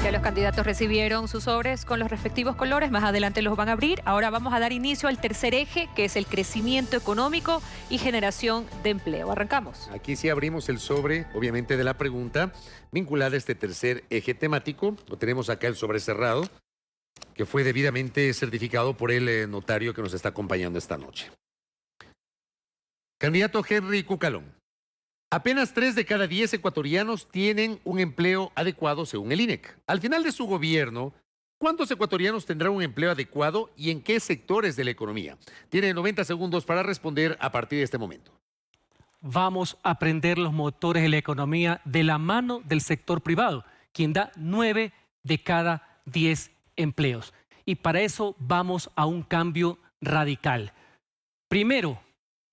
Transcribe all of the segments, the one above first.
Ya los candidatos recibieron sus sobres con los respectivos colores, más adelante los van a abrir. Ahora vamos a dar inicio al tercer eje, que es el crecimiento económico y generación de empleo. Arrancamos. Aquí sí abrimos el sobre, obviamente, de la pregunta vinculada a este tercer eje temático. Lo tenemos acá el sobre cerrado, que fue debidamente certificado por el notario que nos está acompañando esta noche. Candidato Henry Cucalón. Apenas 3 de cada 10 ecuatorianos tienen un empleo adecuado según el INEC. Al final de su gobierno, ¿cuántos ecuatorianos tendrán un empleo adecuado y en qué sectores de la economía? Tiene 90 segundos para responder a partir de este momento. Vamos a prender los motores de la economía de la mano del sector privado, quien da 9 de cada 10 empleos. Y para eso vamos a un cambio radical. Primero,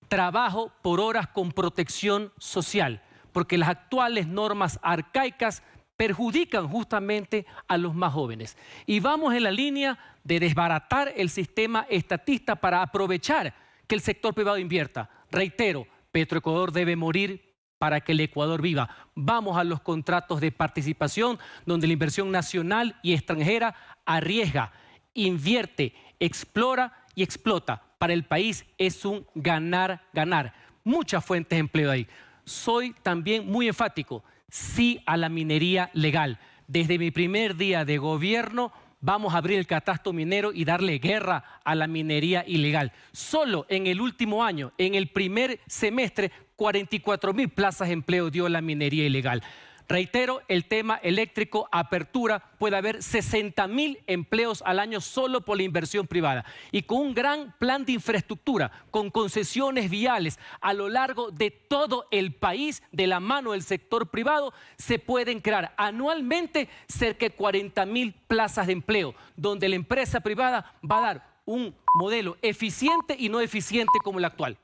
trabajo por horas con protección social, porque las actuales normas arcaicas perjudican justamente a los más jóvenes. Y vamos en la línea de desbaratar el sistema estatista para aprovechar que el sector privado invierta. Reitero, Petroecuador debe morir para que el Ecuador viva. Vamos a los contratos de participación donde la inversión nacional y extranjera arriesga, invierte, explora y explota. Para el país es un ganar-ganar. Muchas fuentes de empleo ahí. Soy también muy enfático, sí a la minería legal. Desde mi primer día de gobierno vamos a abrir el catastro minero y darle guerra a la minería ilegal. Solo en el último año, en el primer semestre, 44.000 plazas de empleo dio la minería ilegal. Reitero, el tema eléctrico, apertura, puede haber 60.000 empleos al año solo por la inversión privada. Y con un gran plan de infraestructura, con concesiones viales a lo largo de todo el país, de la mano del sector privado, se pueden crear anualmente cerca de 40.000 plazas de empleo, donde la empresa privada va a dar un modelo eficiente y no eficiente como el actual.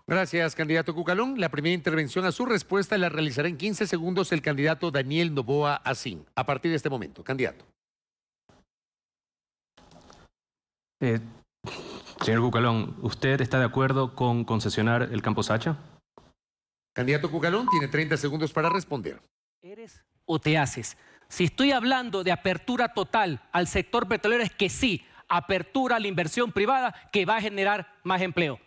Gracias, candidato Cucalón. La primera intervención a su respuesta la realizará en 15 segundos el candidato Daniel Noboa Asín. A partir de este momento, candidato. Señor Cucalón, ¿usted está de acuerdo con concesionar el Campo Sacha? Candidato Cucalón tiene 30 segundos para responder. ¿Eres o te haces? Si estoy hablando de apertura total al sector petrolero, es que sí, apertura a la inversión privada que va a generar más empleo.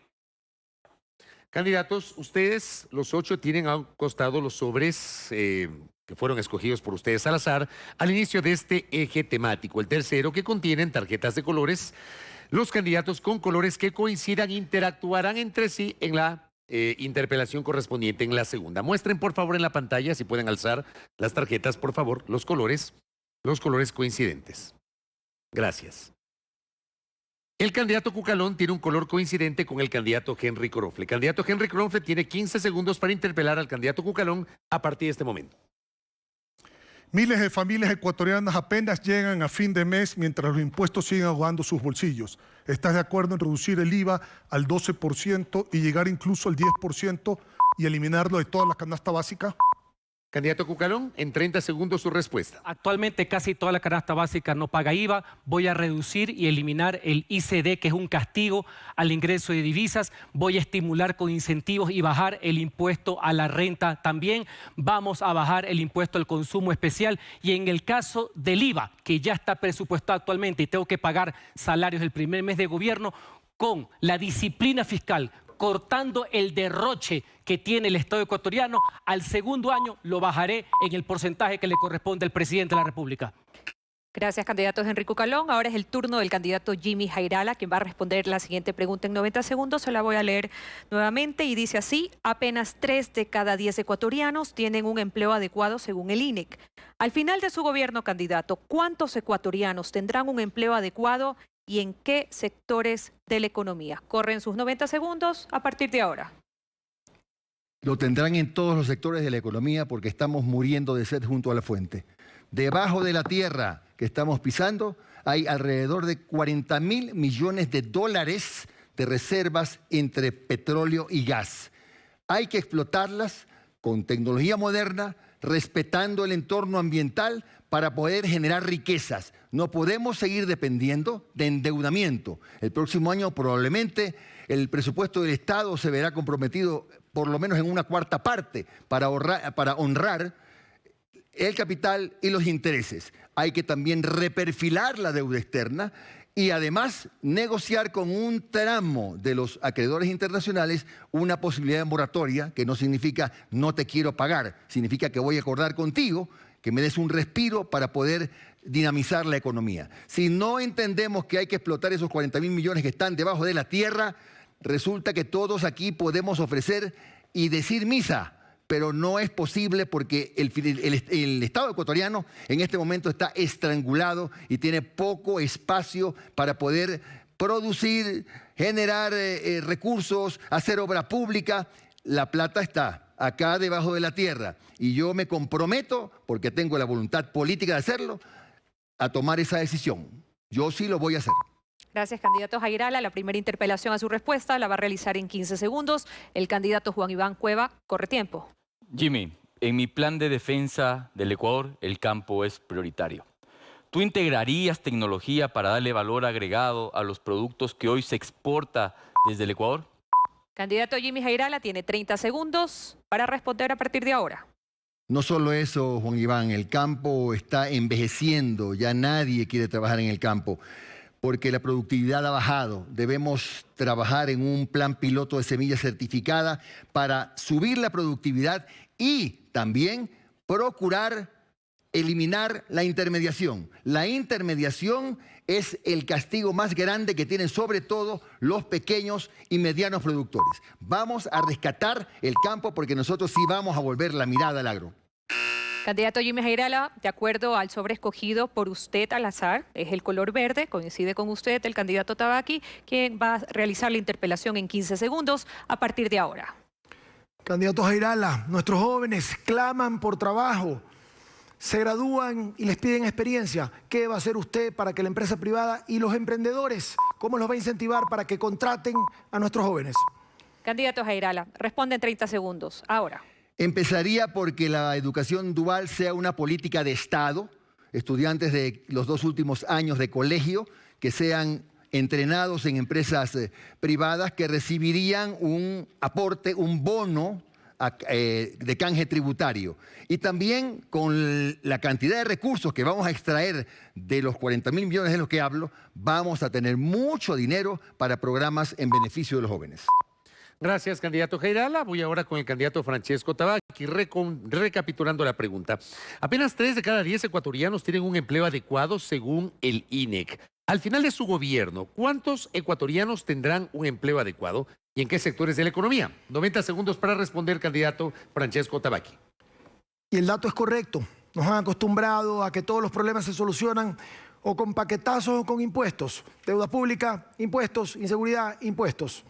Candidatos, ustedes, los 8, tienen a un costado los sobres que fueron escogidos por ustedes al azar al inicio de este eje temático. El tercero, que contienen tarjetas de colores. Los candidatos con colores que coincidan interactuarán entre sí en la interpelación correspondiente en la segunda. Muestren, por favor, en la pantalla, si pueden alzar las tarjetas, por favor, los colores coincidentes. Gracias. El candidato Cucalón tiene un color coincidente con el candidato Henry Crofle. El candidato Henry Crofle tiene 15 segundos para interpelar al candidato Cucalón a partir de este momento. Miles de familias ecuatorianas apenas llegan a fin de mes mientras los impuestos siguen ahogando sus bolsillos. ¿Estás de acuerdo en reducir el IVA al 12% y llegar incluso al 10% y eliminarlo de toda la canasta básica? Candidato Cucalón, en 30 segundos su respuesta. Actualmente casi toda la canasta básica no paga IVA. Voy a reducir y eliminar el ICD, que es un castigo al ingreso de divisas. Voy a estimular con incentivos y bajar el impuesto a la renta también. Vamos a bajar el impuesto al consumo especial. Y en el caso del IVA, que ya está presupuestado actualmente y tengo que pagar salarios del primer mes de gobierno, con la disciplina fiscal, cortando el derroche que tiene el Estado ecuatoriano, al segundo año lo bajaré en el porcentaje que le corresponde al presidente de la República. Gracias, candidato Henry Cucalón. Ahora es el turno del candidato Jimmy Jairala, quien va a responder la siguiente pregunta en 90 segundos. Se la voy a leer nuevamente y dice así: apenas 3 de cada 10 ecuatorianos tienen un empleo adecuado según el INEC. Al final de su gobierno, candidato, ¿cuántos ecuatorianos tendrán un empleo adecuado y en qué sectores de la economía? Corren sus 90 segundos a partir de ahora. Lo tendrán en todos los sectores de la economía porque estamos muriendo de sed junto a la fuente. Debajo de la tierra que estamos pisando hay alrededor de 40.000 millones de dólares de reservas entre petróleo y gas. Hay que explotarlas con tecnología moderna, respetando el entorno ambiental para poder generar riquezas. No podemos seguir dependiendo de endeudamiento. El próximo año probablemente el presupuesto del Estado se verá comprometido por lo menos en una cuarta parte para honrar el capital y los intereses. Hay que también reperfilar la deuda externa y además negociar con un tramo de los acreedores internacionales una posibilidad de moratoria, que no significa no te quiero pagar, significa que voy a acordar contigo que me des un respiro para poder dinamizar la economía. Si no entendemos que hay que explotar esos 40.000 millones que están debajo de la tierra, resulta que todos aquí podemos ofrecer y decir misa, pero no es posible porque el Estado ecuatoriano en este momento está estrangulado y tiene poco espacio para poder producir, generar recursos, hacer obra pública. La plata está acá debajo de la tierra y yo me comprometo, porque tengo la voluntad política de hacerlo, a tomar esa decisión. Yo sí lo voy a hacer. Gracias, candidato Jairala. La primera interpelación a su respuesta la va a realizar en 15 segundos. El candidato Juan Iván Cueva, corre tiempo. Jimmy, en mi plan de defensa del Ecuador, el campo es prioritario. ¿Tú integrarías tecnología para darle valor agregado a los productos que hoy se exporta desde el Ecuador? Candidato Jimmy Jairala tiene 30 segundos para responder a partir de ahora. No solo eso, Juan Iván, el campo está envejeciendo, ya nadie quiere trabajar en el campo, porque la productividad ha bajado. Debemos trabajar en un plan piloto de semilla certificada para subir la productividad y también procurar eliminar la intermediación. La intermediación es el castigo más grande que tienen sobre todo los pequeños y medianos productores. Vamos a rescatar el campo porque nosotros sí vamos a volver la mirada al agro. Candidato Jimmy Jairala, de acuerdo al sobre escogido por usted al azar, es el color verde, coincide con usted el candidato Tabaqui, quien va a realizar la interpelación en 15 segundos a partir de ahora. Candidato Jairala, nuestros jóvenes claman por trabajo, se gradúan y les piden experiencia. ¿Qué va a hacer usted para que la empresa privada y los emprendedores, cómo los va a incentivar para que contraten a nuestros jóvenes? Candidato Jairala, responde en 30 segundos, ahora. Empezaría porque la educación dual sea una política de Estado, estudiantes de los 2 últimos años de colegio que sean entrenados en empresas privadas que recibirían un aporte, un bono de canje tributario. Y también con la cantidad de recursos que vamos a extraer de los 40.000 millones de los que hablo, vamos a tener mucho dinero para programas en beneficio de los jóvenes. Gracias, candidato Jairala. Voy ahora con el candidato Francesco Tabaqui, recapitulando la pregunta. Apenas 3 de cada 10 ecuatorianos tienen un empleo adecuado según el INEC. Al final de su gobierno, ¿cuántos ecuatorianos tendrán un empleo adecuado y en qué sectores de la economía? 90 segundos para responder, candidato Francesco Tabaqui. Y el dato es correcto. Nos han acostumbrado a que todos los problemas se solucionan o con paquetazos o con impuestos. Deuda pública, impuestos, inseguridad, impuestos.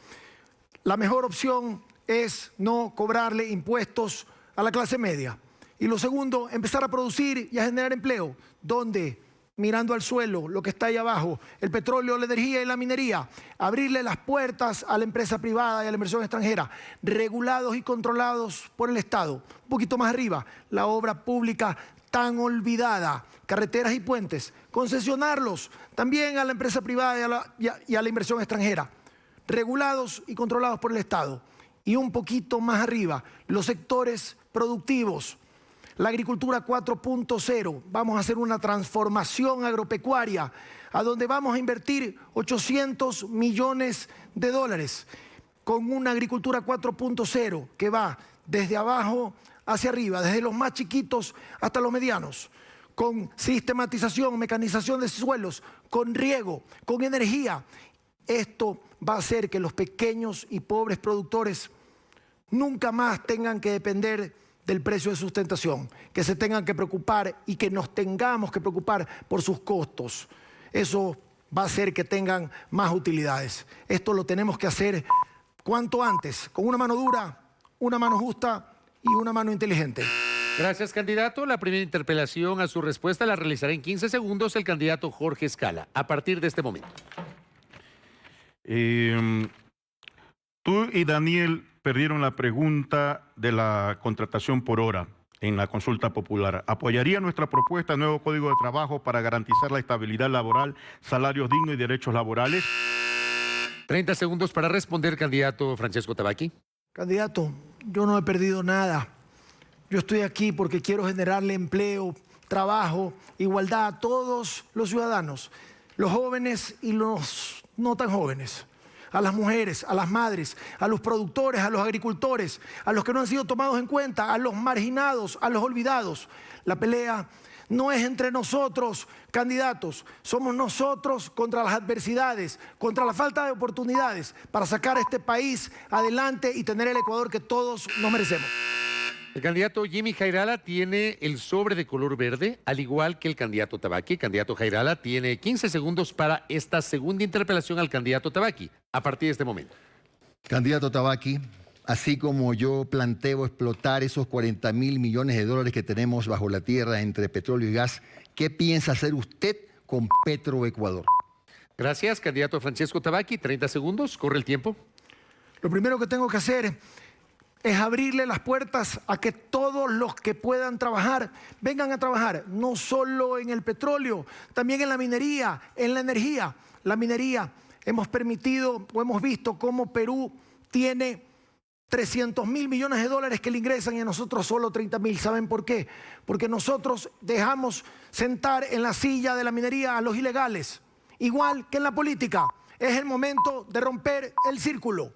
La mejor opción es no cobrarle impuestos a la clase media. Y lo segundo, empezar a producir y a generar empleo. ¿Dónde? Mirando al suelo, lo que está ahí abajo, el petróleo, la energía y la minería. Abrirle las puertas a la empresa privada y a la inversión extranjera, regulados y controlados por el Estado. Un poquito más arriba, la obra pública tan olvidada, carreteras y puentes, concesionarlos también a la empresa privada y a la inversión extranjera. Regulados y controlados por el Estado. Y un poquito más arriba, los sectores productivos. La agricultura 4.0, vamos a hacer una transformación agropecuaria a donde vamos a invertir 800 millones de dólares con una agricultura 4.0 que va desde abajo hacia arriba, desde los más chiquitos hasta los medianos, con sistematización, mecanización de suelos, con riego, con energía. Esto va a hacer que los pequeños y pobres productores nunca más tengan que depender del precio de sustentación, que se tengan que preocupar y que nos tengamos que preocupar por sus costos. Eso va a hacer que tengan más utilidades. Esto lo tenemos que hacer cuanto antes, con una mano dura, una mano justa y una mano inteligente. Gracias, candidato. La primera interpelación a su respuesta la realizará en 15 segundos el candidato Jorge Escala, a partir de este momento. Tú y Daniel perdieron la pregunta de la contratación por hora en la consulta popular. ¿Apoyaría nuestra propuesta de nuevo Código de Trabajo para garantizar la estabilidad laboral, salarios dignos y derechos laborales? 30 segundos para responder, candidato Francesco Tabaqui. Candidato, yo no he perdido nada. Yo estoy aquí porque quiero generarle empleo, trabajo, igualdad a todos los ciudadanos, los jóvenes y los no tan jóvenes, a las mujeres, a las madres, a los productores, a los agricultores, a los que no han sido tomados en cuenta, a los marginados, a los olvidados. La pelea no es entre nosotros, candidatos, somos nosotros contra las adversidades, contra la falta de oportunidades para sacar a este país adelante y tener el Ecuador que todos nos merecemos. El candidato Jimmy Jairala tiene el sobre de color verde, al igual que el candidato Tabaqui. El candidato Jairala tiene 15 segundos para esta segunda interpelación al candidato Tabaqui, a partir de este momento. Candidato Tabaqui, así como yo planteo explotar esos 40.000 millones de dólares que tenemos bajo la tierra entre petróleo y gas, ¿qué piensa hacer usted con Petroecuador? Gracias, candidato Francesco Tabaqui. 30 segundos, corre el tiempo. Lo primero que tengo que hacer es abrirle las puertas a que todos los que puedan trabajar vengan a trabajar, no solo en el petróleo, también en la minería, en la energía. La minería, hemos permitido o hemos visto cómo Perú tiene 300.000 millones de dólares que le ingresan y a nosotros solo 30.000. ¿Saben por qué? Porque nosotros dejamos sentar en la silla de la minería a los ilegales. Igual que en la política, es el momento de romper el círculo.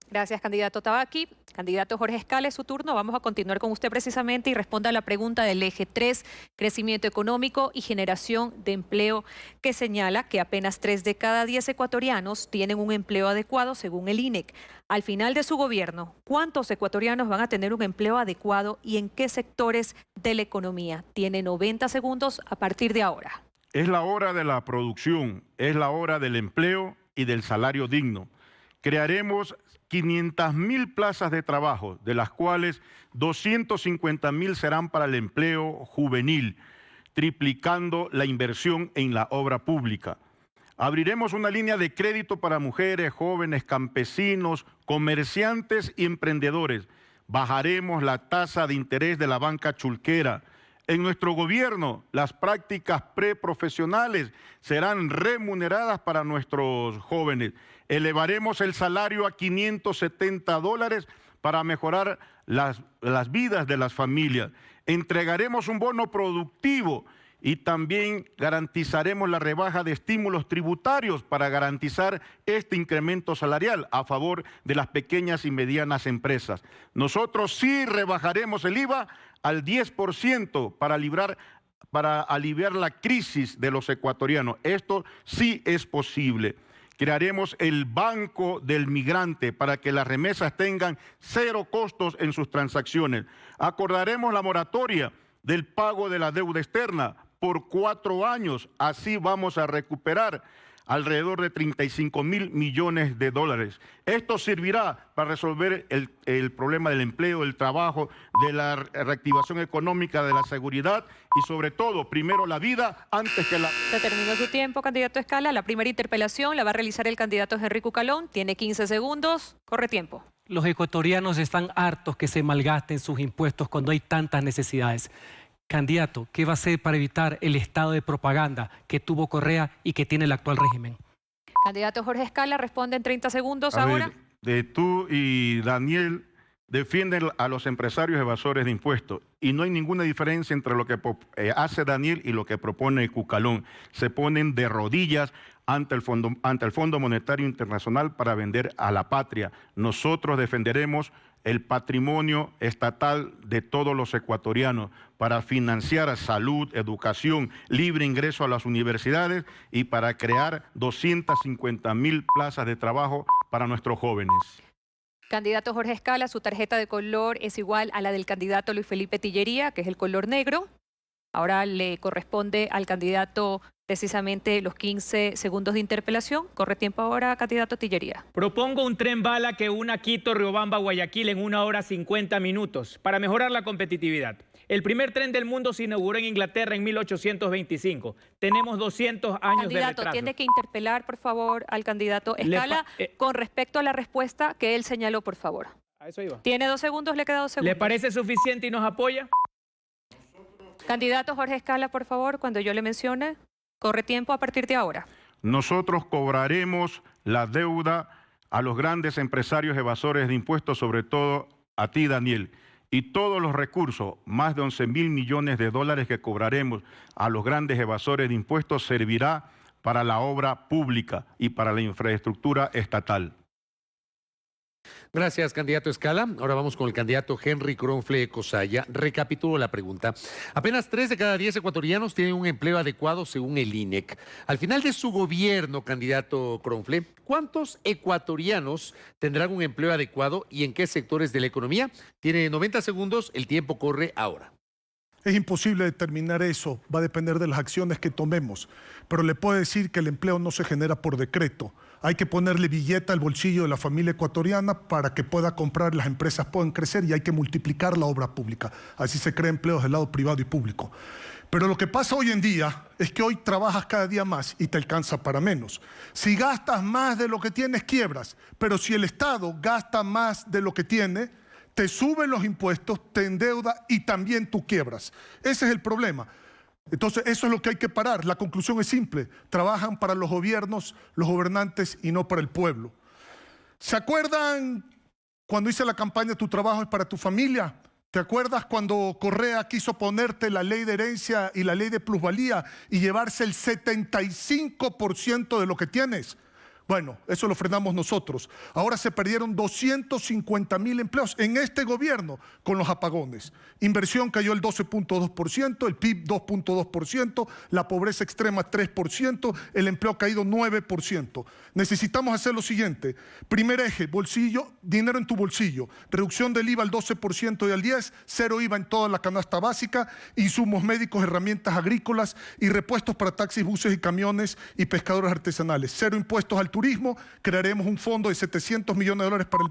Gracias, candidato Tabaqui. Candidato Jorge Escala, es su turno. Vamos a continuar con usted precisamente y responda a la pregunta del eje 3, crecimiento económico y generación de empleo, que señala que apenas 3 de cada 10 ecuatorianos tienen un empleo adecuado según el INEC. Al final de su gobierno, ¿cuántos ecuatorianos van a tener un empleo adecuado y en qué sectores de la economía? Tiene 90 segundos a partir de ahora. Es la hora de la producción, es la hora del empleo y del salario digno. Crearemos 500.000 plazas de trabajo, de las cuales 250.000 serán para el empleo juvenil, triplicando la inversión en la obra pública. Abriremos una línea de crédito para mujeres, jóvenes, campesinos, comerciantes y emprendedores. Bajaremos la tasa de interés de la banca chulquera. En nuestro gobierno, las prácticas preprofesionales serán remuneradas para nuestros jóvenes. Elevaremos el salario a $570 para mejorar las vidas de las familias. Entregaremos un bono productivo y también garantizaremos la rebaja de estímulos tributarios para garantizar este incremento salarial a favor de las pequeñas y medianas empresas. Nosotros sí rebajaremos el IVA al 10% para aliviar la crisis de los ecuatorianos. Esto sí es posible. Crearemos el Banco del Migrante para que las remesas tengan 0 costos en sus transacciones. Acordaremos la moratoria del pago de la deuda externa por 4 años. Así vamos a recuperar alrededor de 35.000 millones de dólares. Esto servirá para resolver el problema del empleo, del trabajo, de la reactivación económica, de la seguridad y sobre todo, primero la vida antes que la... Se terminó su tiempo, candidato Escala. La primera interpelación la va a realizar el candidato Henry Cucalón. Tiene 15 segundos. Corre tiempo. Los ecuatorianos están hartos que se malgasten sus impuestos cuando hay tantas necesidades. Candidato, ¿qué va a hacer para evitar el estado de propaganda que tuvo Correa y que tiene el actual régimen? Candidato Jorge Escala, responde en 30 segundos ahora. Tú y Daniel defienden a los empresarios evasores de impuestos y no hay ninguna diferencia entre lo que hace Daniel y lo que propone Cucalón. Se ponen de rodillas ante el Fondo Monetario Internacional para vender a la patria. Nosotros defenderemos el patrimonio estatal de todos los ecuatorianos para financiar salud, educación, libre ingreso a las universidades y para crear 250.000 plazas de trabajo para nuestros jóvenes. Candidato Jorge Escala, su tarjeta de color es igual a la del candidato Luis Felipe Tillería, que es el color negro. Ahora le corresponde al candidato precisamente los 15 segundos de interpelación. Corre tiempo ahora, candidato Tillería. Propongo un tren bala que una Quito, Riobamba, Guayaquil en 1 hora 50 minutos para mejorar la competitividad. El primer tren del mundo se inauguró en Inglaterra en 1825. Tenemos 200 años de retraso. Candidato, tiene que interpelar, por favor, al candidato Escala con respecto a la respuesta que él señaló, por favor. A eso iba. Tiene 2 segundos, le queda 2 segundos. ¿Le parece suficiente y nos apoya? Candidato Jorge Escala, por favor, cuando yo le mencione, corre tiempo a partir de ahora. Nosotros cobraremos la deuda a los grandes empresarios evasores de impuestos, sobre todo a ti, Daniel. y todos los recursos, más de 11.000 millones de dólares que cobraremos a los grandes evasores de impuestos, servirá para la obra pública y para la infraestructura estatal. Gracias, candidato Escala. Ahora vamos con el candidato Henry Kronfle Cosaya. Recapitulo la pregunta. Apenas 3 de cada 10 ecuatorianos tienen un empleo adecuado según el INEC. Al final de su gobierno, candidato Kronfle, ¿cuántos ecuatorianos tendrán un empleo adecuado y en qué sectores de la economía? Tiene 90 segundos, el tiempo corre ahora. Es imposible determinar eso, va a depender de las acciones que tomemos, pero le puedo decir que el empleo no se genera por decreto. Hay que ponerle billete al bolsillo de la familia ecuatoriana para que pueda comprar, las empresas puedan crecer y hay que multiplicar la obra pública. Así se crea empleos del lado privado y público. Pero lo que pasa hoy en día es que hoy trabajas cada día más y te alcanza para menos. Si gastas más de lo que tienes, quiebras, pero si el Estado gasta más de lo que tiene, te suben los impuestos, te endeuda y también tú quiebras. Ese es el problema. Entonces, eso es lo que hay que parar. La conclusión es simple. Trabajan para los gobiernos, los gobernantes y no para el pueblo. ¿Se acuerdan cuando hice la campaña Tu trabajo es para tu familia? ¿Te acuerdas cuando Correa quiso ponerte la ley de herencia y la ley de plusvalía y llevarse el 75% de lo que tienes? Bueno, eso lo frenamos nosotros. Ahora se perdieron 250.000 empleos en este gobierno con los apagones. Inversión cayó el 12.2%, el PIB 2.2%, la pobreza extrema 3%, el empleo ha caído 9%. Necesitamos hacer lo siguiente. Primer eje, bolsillo, dinero en tu bolsillo. Reducción del IVA al 12% y al 10%, cero IVA en toda la canasta básica, insumos médicos, herramientas agrícolas y repuestos para taxis, buses y camiones y pescadores artesanales. Cero impuestos al turismo, crearemos un fondo de 700 millones de dólares para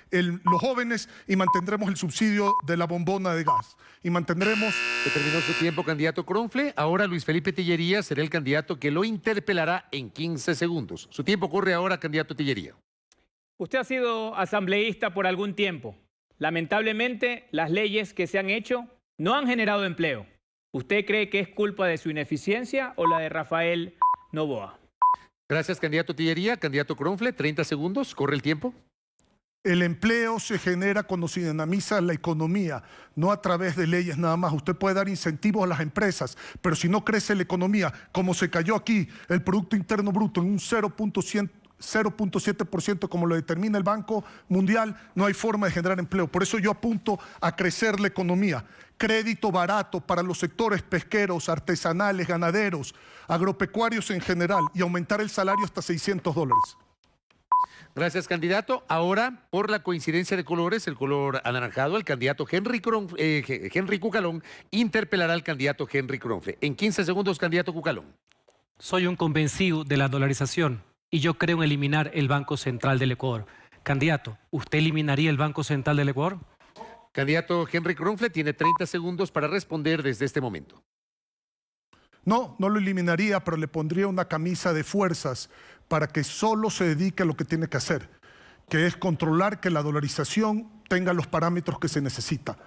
los jóvenes y mantendremos el subsidio de la bombona de gas. Y mantendremos... Se terminó su tiempo, candidato Kronfle. Ahora Luis Felipe Tillería será el candidato que lo interpelará en 15 segundos. Su tiempo corre ahora, candidato Tillería. Usted ha sido asambleísta por algún tiempo. Lamentablemente, las leyes que se han hecho no han generado empleo. ¿Usted cree que es culpa de su ineficiencia o la de Rafael Noboa? Gracias, candidato Tillería. Candidato Kronfle, 30 segundos. Corre el tiempo. El empleo se genera cuando se dinamiza la economía, no a través de leyes nada más. Usted puede dar incentivos a las empresas, pero si no crece la economía, como se cayó aquí el Producto Interno Bruto en un 0.7% como lo determina el Banco Mundial, no hay forma de generar empleo. Por eso yo apunto a crecer la economía. Crédito barato para los sectores pesqueros, artesanales, ganaderos, agropecuarios en general y aumentar el salario hasta $600. Gracias, candidato. Ahora, por la coincidencia de colores, el color anaranjado, el candidato Henry Cucalón interpelará al candidato Henry Kronfle. En 15 segundos, candidato Cucalón. Soy un convencido de la dolarización y yo creo en eliminar el Banco Central del Ecuador. Candidato, ¿usted eliminaría el Banco Central del Ecuador? Candidato Henry Kronfle tiene 30 segundos para responder desde este momento. No, no lo eliminaría, pero le pondría una camisa de fuerzas para que solo se dedique a lo que tiene que hacer, que es controlar que la dolarización tenga los parámetros que se necesita.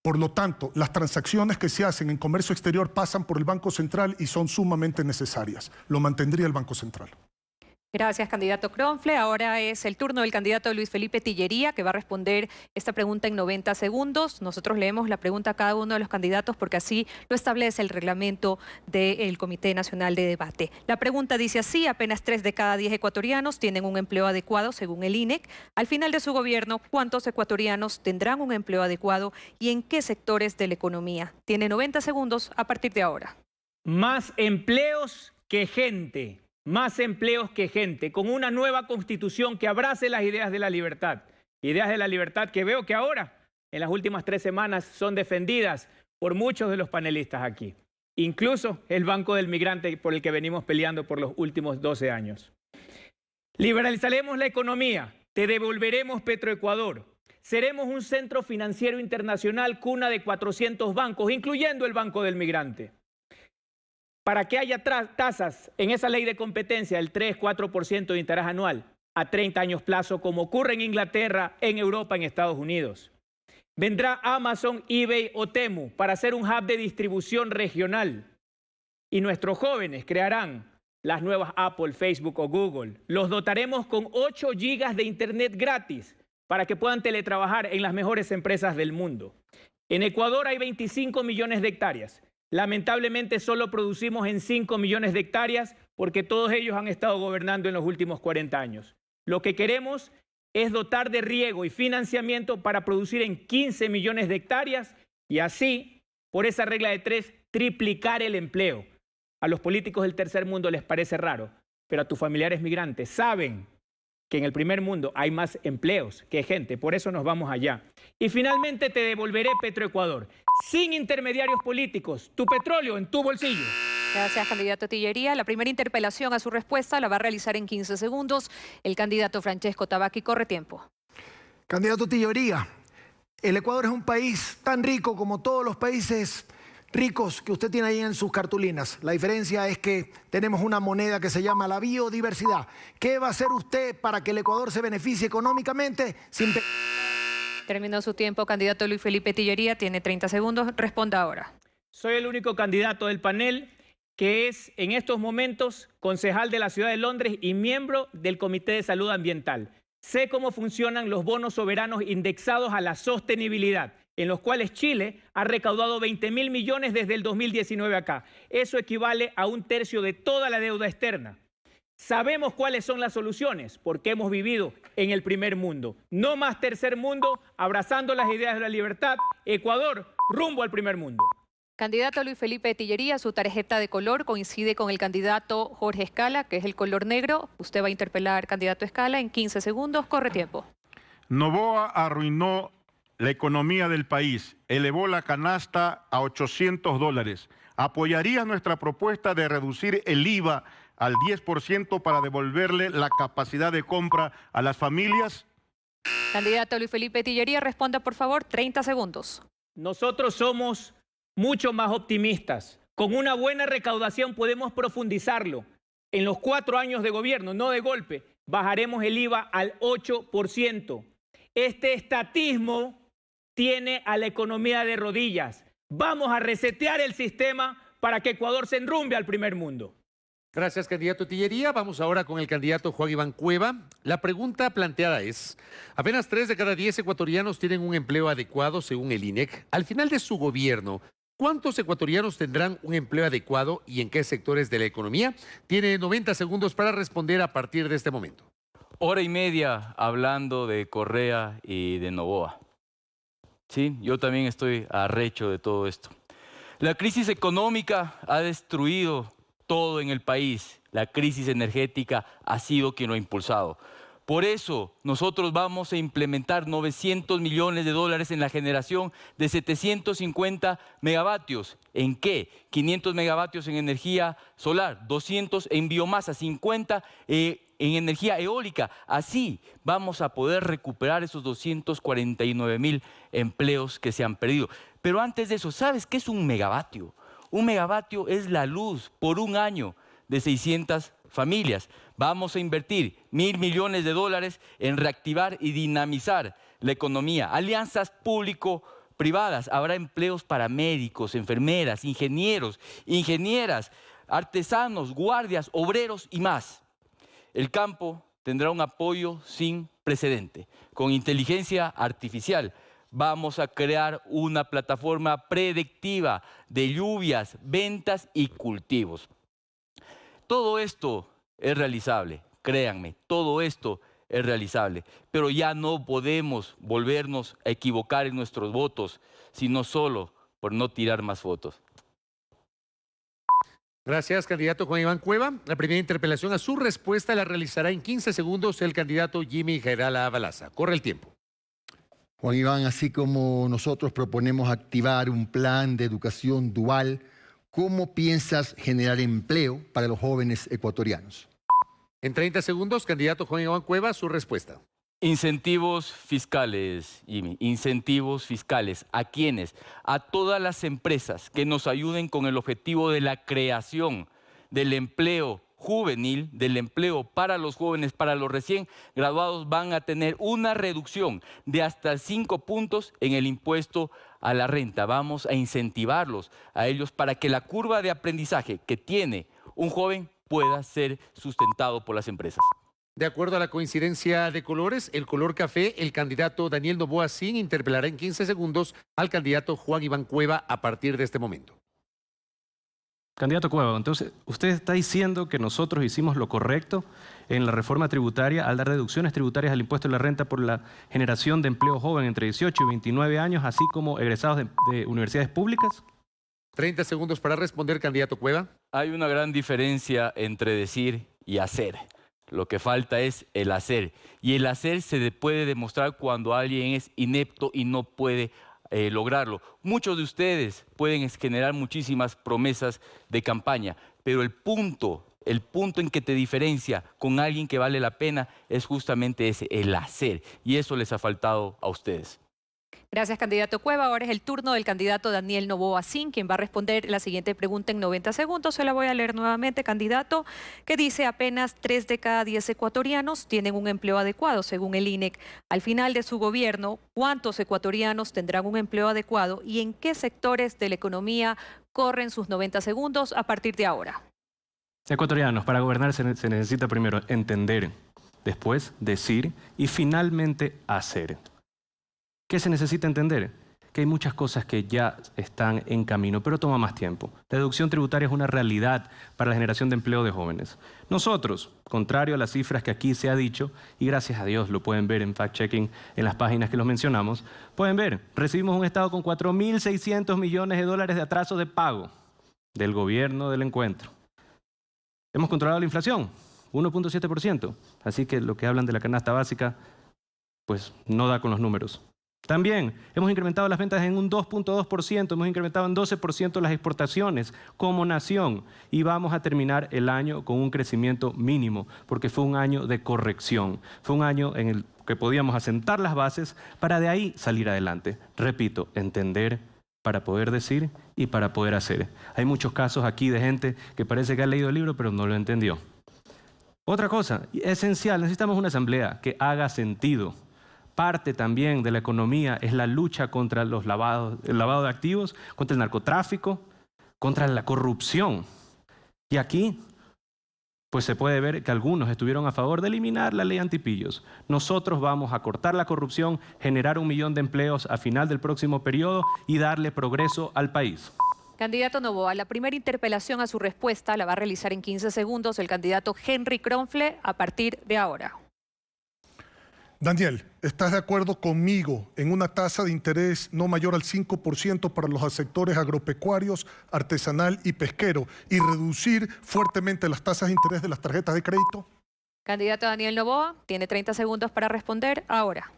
Por lo tanto, las transacciones que se hacen en comercio exterior pasan por el Banco Central y son sumamente necesarias. Lo mantendría el Banco Central. Gracias, candidato Kronfle. Ahora es el turno del candidato Luis Felipe Tillería, que va a responder esta pregunta en 90 segundos. Nosotros leemos la pregunta a cada uno de los candidatos porque así lo establece el reglamento del Comité Nacional de Debate. La pregunta dice así: apenas 3 de cada 10 ecuatorianos tienen un empleo adecuado según el INEC. Al final de su gobierno, ¿cuántos ecuatorianos tendrán un empleo adecuado y en qué sectores de la economía? Tiene 90 segundos a partir de ahora. Más empleos que gente. Más empleos que gente, con una nueva constitución que abrace las ideas de la libertad. Ideas de la libertad que veo que ahora, en las últimas 3 semanas, son defendidas por muchos de los panelistas aquí. Incluso el Banco del Migrante, por el que venimos peleando por los últimos 12 años. Liberalizaremos la economía, te devolveremos Petroecuador. Seremos un centro financiero internacional, cuna de 400 bancos, incluyendo el Banco del Migrante. Para que haya tasas en esa ley de competencia del 3-4% de interés anual a 30 años plazo, como ocurre en Inglaterra, en Europa, en Estados Unidos. Vendrá Amazon, eBay o Temu para hacer un hub de distribución regional. Y nuestros jóvenes crearán las nuevas Apple, Facebook o Google. Los dotaremos con 8 gigas de internet gratis para que puedan teletrabajar en las mejores empresas del mundo. En Ecuador hay 25 millones de hectáreas. Lamentablemente solo producimos en 5 millones de hectáreas porque todos ellos han estado gobernando en los últimos 40 años. Lo que queremos es dotar de riego y financiamiento para producir en 15 millones de hectáreas y así, por esa regla de 3, triplicar el empleo. A los políticos del tercer mundo les parece raro, pero a tus familiares migrantes saben que en el primer mundo hay más empleos que gente, por eso nos vamos allá. Y finalmente te devolveré Petroecuador, sin intermediarios políticos, tu petróleo en tu bolsillo. Gracias, candidato Tillería. La primera interpelación a su respuesta la va a realizar en 15 segundos el candidato Francesco Tabaqui. Corre tiempo. Candidato Tillería, el Ecuador es un país tan rico como todos los países ricos que usted tiene ahí en sus cartulinas. La diferencia es que tenemos una moneda que se llama la biodiversidad. ¿Qué va a hacer usted para que el Ecuador se beneficie económicamente sin... Terminó su tiempo, candidato Luis Felipe Tillería. Tiene 30 segundos. Responda ahora. Soy el único candidato del panel que es en estos momentos concejal de la ciudad de Londres y miembro del Comité de Salud Ambiental. Sé cómo funcionan los bonos soberanos indexados a la sostenibilidad, en los cuales Chile ha recaudado 20.000 millones desde el 2019 acá. Eso equivale a 1/3 de toda la deuda externa. Sabemos cuáles son las soluciones, porque hemos vivido en el primer mundo. No más tercer mundo, abrazando las ideas de la libertad. Ecuador, rumbo al primer mundo. Candidato Luis Felipe Tillería, su tarjeta de color coincide con el candidato Jorge Escala, que es el color negro. Usted va a interpelar, candidato Escala, en 15 segundos. Corre tiempo. Noboa arruinó la economía del país, elevó la canasta a $800. ¿Apoyaría nuestra propuesta de reducir el IVA al 10% para devolverle la capacidad de compra a las familias? Candidato Luis Felipe Tillería, responda por favor, 30 segundos. Nosotros somos mucho más optimistas. Con una buena recaudación podemos profundizarlo. En los 4 años de gobierno, no de golpe, bajaremos el IVA al 8%. Este estatismo tiene a la economía de rodillas. Vamos a resetear el sistema para que Ecuador se enrumbe al primer mundo. Gracias, candidato Tillería. Vamos ahora con el candidato Juan Iván Cueva. La pregunta planteada es, apenas 3 de cada 10 ecuatorianos tienen un empleo adecuado según el INEC. Al final de su gobierno, ¿cuántos ecuatorianos tendrán un empleo adecuado y en qué sectores de la economía? Tiene 90 segundos para responder a partir de este momento. 1:30 hablando de Correa y de Noboa. Sí, yo también estoy arrecho de todo esto. La crisis económica ha destruido todo en el país. La crisis energética ha sido quien lo ha impulsado. Por eso nosotros vamos a implementar $900 millones en la generación de 750 megavatios. ¿En qué? 500 megavatios en energía solar, 200 en biomasa, 50 en energía eólica. Así vamos a poder recuperar esos 249.000 empleos que se han perdido. Pero antes de eso, ¿sabes qué es un megavatio? Un megavatio es la luz por un año de 600 familias. Vamos a invertir $1.000 millones en reactivar y dinamizar la economía. Alianzas público-privadas. Habrá empleos para médicos, enfermeras, ingenieros, ingenieras, artesanos, guardias, obreros y más. El campo tendrá un apoyo sin precedente. Con inteligencia artificial vamos a crear una plataforma predictiva de lluvias, ventas y cultivos. Todo esto es realizable, créanme, todo esto es realizable, pero ya no podemos volvernos a equivocar en nuestros votos, sino solo por no tirar más votos. Gracias, candidato Juan Iván Cueva. La primera interpelación a su respuesta la realizará en 15 segundos el candidato Jimmy Jairala Balaza. Corre el tiempo. Juan Iván, así como nosotros proponemos activar un plan de educación dual, ¿cómo piensas generar empleo para los jóvenes ecuatorianos? En 30 segundos, candidato Juan Iván Cueva, su respuesta. Incentivos fiscales, Jimmy, incentivos fiscales. ¿A quiénes? A todas las empresas que nos ayuden con el objetivo de la creación del empleo juvenil, del empleo para los jóvenes, para los recién graduados, van a tener una reducción de hasta 5 puntos en el impuesto a la renta. Vamos a incentivarlos a ellos para que la curva de aprendizaje que tiene un joven pueda ser sustentado por las empresas. De acuerdo a la coincidencia de colores, el color café, el candidato Daniel Noboa Sin interpelará en 15 segundos al candidato Juan Iván Cueva a partir de este momento. Candidato Cueva, entonces, usted está diciendo que nosotros hicimos lo correcto en la reforma tributaria al dar deducciones tributarias al impuesto de la renta por la generación de empleo joven entre 18 y 29 años, así como egresados de universidades públicas. 30 segundos para responder, candidato Cueva. Hay una gran diferencia entre decir y hacer. Lo que falta es el hacer. Y el hacer se puede demostrar cuando alguien es inepto y no puede lograrlo. Muchos de ustedes pueden generar muchísimas promesas de campaña, pero el punto en que te diferencia con alguien que vale la pena es justamente ese, el hacer. Y eso les ha faltado a ustedes. Gracias, candidato Cueva. Ahora es el turno del candidato Daniel Noboa Sin, quien va a responder la siguiente pregunta en 90 segundos. Se la voy a leer nuevamente, candidato, que dice: apenas 3 de cada 10 ecuatorianos tienen un empleo adecuado, según el INEC. Al final de su gobierno, ¿cuántos ecuatorianos tendrán un empleo adecuado y en qué sectores de la economía corren sus 90 segundos a partir de ahora? Ecuatorianos, para gobernar se necesita primero entender, después decir y finalmente hacer. ¿Qué se necesita entender? Que hay muchas cosas que ya están en camino, pero toma más tiempo. La deducción tributaria es una realidad para la generación de empleo de jóvenes. Nosotros, contrario a las cifras que aquí se ha dicho, y gracias a Dios lo pueden ver en fact-checking en las páginas que los mencionamos, pueden ver, recibimos un Estado con 4.600 millones de dólares de atraso de pago del gobierno del encuentro. Hemos controlado la inflación, 1.7%. Así que lo que hablan de la canasta básica, pues no da con los números. También hemos incrementado las ventas en un 2.2%, hemos incrementado en 12% las exportaciones como nación y vamos a terminar el año con un crecimiento mínimo porque fue un año de corrección, fue un año en el que podíamos asentar las bases para de ahí salir adelante. Repito, entender para poder decir y para poder hacer. Hay muchos casos aquí de gente que parece que ha leído el libro pero no lo entendió. Otra cosa esencial, necesitamos una asamblea que haga sentido. Parte también de la economía es la lucha contra el lavado de activos, contra el narcotráfico, contra la corrupción. Y aquí, pues se puede ver que algunos estuvieron a favor de eliminar la ley antipillos. Nosotros vamos a cortar la corrupción, generar 1 millón de empleos a final del próximo periodo y darle progreso al país. Candidato Noboa, la primera interpelación a su respuesta la va a realizar en 15 segundos el candidato Henry Kronfle a partir de ahora. Daniel, ¿estás de acuerdo conmigo en una tasa de interés no mayor al 5% para los sectores agropecuarios, artesanal y pesquero y reducir fuertemente las tasas de interés de las tarjetas de crédito? Candidato Daniel Noboa, tiene 30 segundos para responder ahora.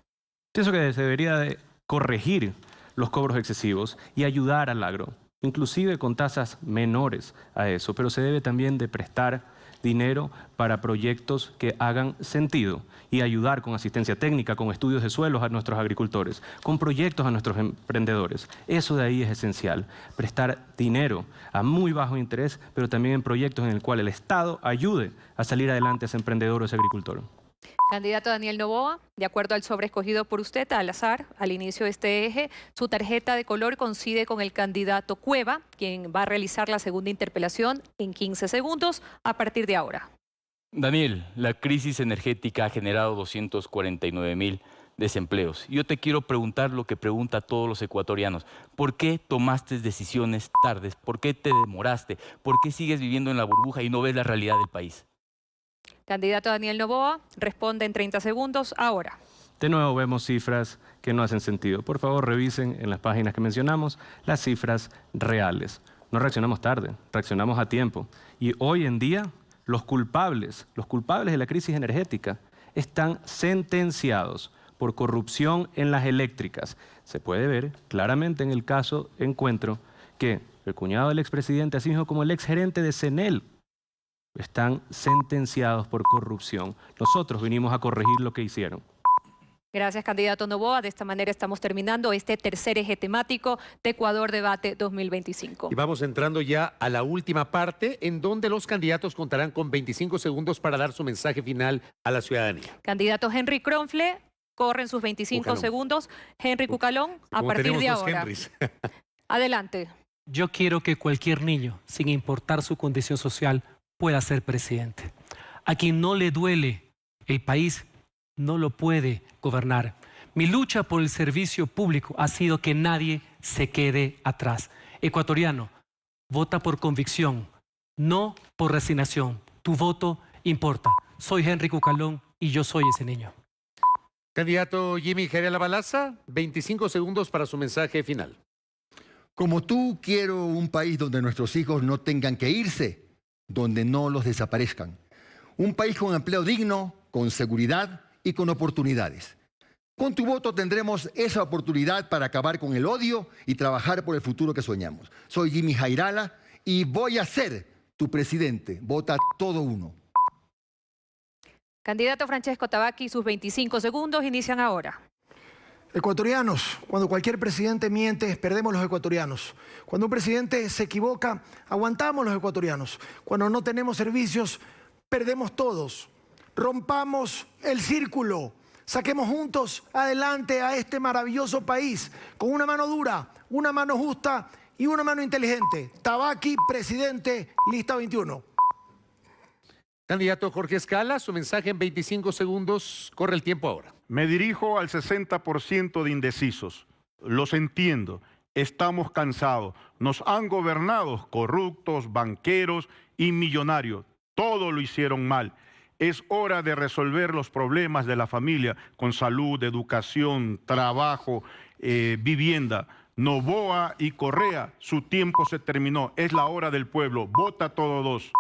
Pienso que se debería de corregir los cobros excesivos y ayudar al agro, inclusive con tasas menores a eso, pero se debe también de prestar dinero para proyectos que hagan sentido y ayudar con asistencia técnica, con estudios de suelos a nuestros agricultores, con proyectos a nuestros emprendedores. Eso de ahí es esencial, prestar dinero a muy bajo interés, pero también en proyectos en el cual el Estado ayude a salir adelante a ese emprendedor o ese agricultor. Candidato Daniel Noboa, de acuerdo al sobre escogido por usted al azar, al inicio de este eje, su tarjeta de color coincide con el candidato Cueva, quien va a realizar la segunda interpelación en 15 segundos a partir de ahora. Daniel, la crisis energética ha generado 249.000 desempleos. Yo te quiero preguntar lo que pregunta a todos los ecuatorianos. ¿Por qué tomaste decisiones tardes? ¿Por qué te demoraste? ¿Por qué sigues viviendo en la burbuja y no ves la realidad del país? Candidato Daniel Noboa, responde en 30 segundos ahora. De nuevo vemos cifras que no hacen sentido. Por favor, revisen en las páginas que mencionamos las cifras reales. No reaccionamos tarde, reaccionamos a tiempo. Y hoy en día, los culpables de la crisis energética están sentenciados por corrupción en las eléctricas. Se puede ver claramente en el caso Encuentro que el cuñado del expresidente, así mismo como el exgerente de CENEL, están sentenciados por corrupción. Nosotros vinimos a corregir lo que hicieron. Gracias, candidato Noboa. De esta manera estamos terminando este tercer eje temático de Ecuador Debate 2025. Y vamos entrando ya a la última parte, en donde los candidatos contarán con 25 segundos para dar su mensaje final a la ciudadanía. Candidato Henry Kronfle, corren sus 25 Cucalón. segundos. Henry Cucalón, a Como partir tenemos de dos ahora. Henrys. Adelante. Yo quiero que cualquier niño, sin importar su condición social, pueda ser presidente. A quien no le duele el país no lo puede gobernar. Mi lucha por el servicio público ha sido que nadie se quede atrás. Ecuatoriano, vota por convicción, no por resignación. Tu voto importa. Soy Henry Cucalón y yo soy ese niño. Candidato Jimmy Jairala Balaza, 25 segundos para su mensaje final. Como tú, quiero un país donde nuestros hijos no tengan que irse, donde no los desaparezcan. Un país con empleo digno, con seguridad y con oportunidades. Con tu voto tendremos esa oportunidad para acabar con el odio y trabajar por el futuro que soñamos. Soy Jimmy Jairala y voy a ser tu presidente. Vota todo uno. Candidato Francesco Tabaqui, sus 25 segundos inician ahora. Ecuatorianos, cuando cualquier presidente miente, perdemos los ecuatorianos. Cuando un presidente se equivoca, aguantamos los ecuatorianos. Cuando no tenemos servicios, perdemos todos. Rompamos el círculo. Saquemos juntos adelante a este maravilloso país con una mano dura, una mano justa y una mano inteligente. Tabaqui, presidente, lista 21. Candidato Jorge Escala, su mensaje en 25 segundos. Corre el tiempo ahora. Me dirijo al 60% de indecisos. Los entiendo. Estamos cansados. Nos han gobernado corruptos, banqueros y millonarios. Todo lo hicieron mal. Es hora de resolver los problemas de la familia con salud, educación, trabajo, vivienda. Noboa y Correa, su tiempo se terminó. Es la hora del pueblo. Vota todos dos.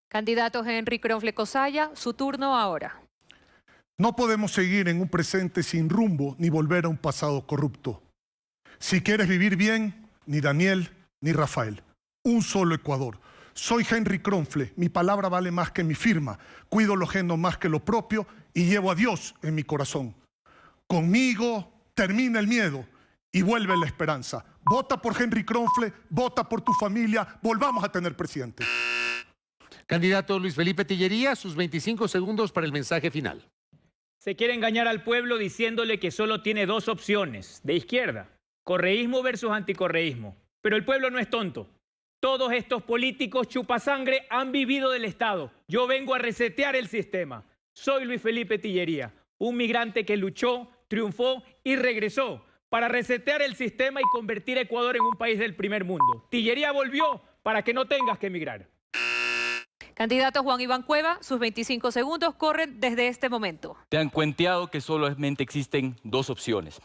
Candidato Henry Cronfle Cosaya, su turno ahora. No podemos seguir en un presente sin rumbo ni volver a un pasado corrupto. Si quieres vivir bien, ni Daniel ni Rafael. Un solo Ecuador. Soy Henry Cronfle, mi palabra vale más que mi firma. Cuido lo ajeno más que lo propio y llevo a Dios en mi corazón. Conmigo termina el miedo y vuelve la esperanza. Vota por Henry Cronfle, vota por tu familia, volvamos a tener presidente. Candidato Luis Felipe Tillería, sus 25 segundos para el mensaje final. Se quiere engañar al pueblo diciéndole que solo tiene dos opciones, de izquierda, correísmo versus anticorreísmo. Pero el pueblo no es tonto. Todos estos políticos chupasangre han vivido del Estado. Yo vengo a resetear el sistema. Soy Luis Felipe Tillería, un migrante que luchó, triunfó y regresó para resetear el sistema y convertir a Ecuador en un país del primer mundo. Tillería volvió para que no tengas que emigrar. Candidato Juan Iván Cueva, sus 25 segundos corren desde este momento. Te han cuenteado que solamente existen dos opciones.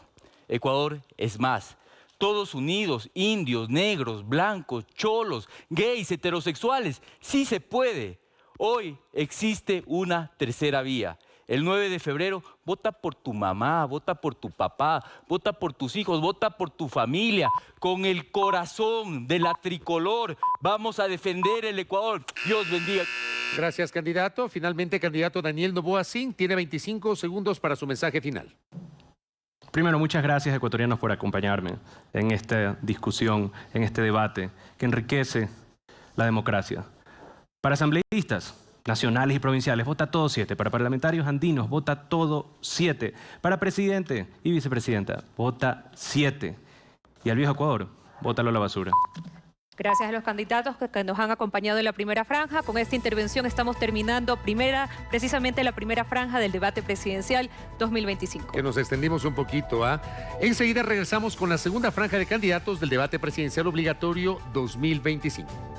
Ecuador es más. Todos unidos, indios, negros, blancos, cholos, gays, heterosexuales. Sí se puede. Hoy existe una tercera vía. El 9 de febrero, vota por tu mamá, vota por tu papá, vota por tus hijos, vota por tu familia. Con el corazón de la tricolor vamos a defender el Ecuador. Dios bendiga. Gracias, candidato. Finalmente, candidato Daniel Noboa Sin tiene 25 segundos para su mensaje final. Primero, muchas gracias, ecuatorianos, por acompañarme en esta discusión, en este debate que enriquece la democracia. Para asambleístas nacionales y provinciales, vota todo 7. Para parlamentarios andinos, vota todo 7. Para presidente y vicepresidenta, vota 7. Y al viejo Ecuador, vótalo a la basura. Gracias a los candidatos que nos han acompañado en la primera franja. Con esta intervención estamos terminando precisamente la primera franja del debate presidencial 2025. Que nos extendimos un poquito, ¿ah? Enseguida regresamos con la segunda franja de candidatos del debate presidencial obligatorio 2025.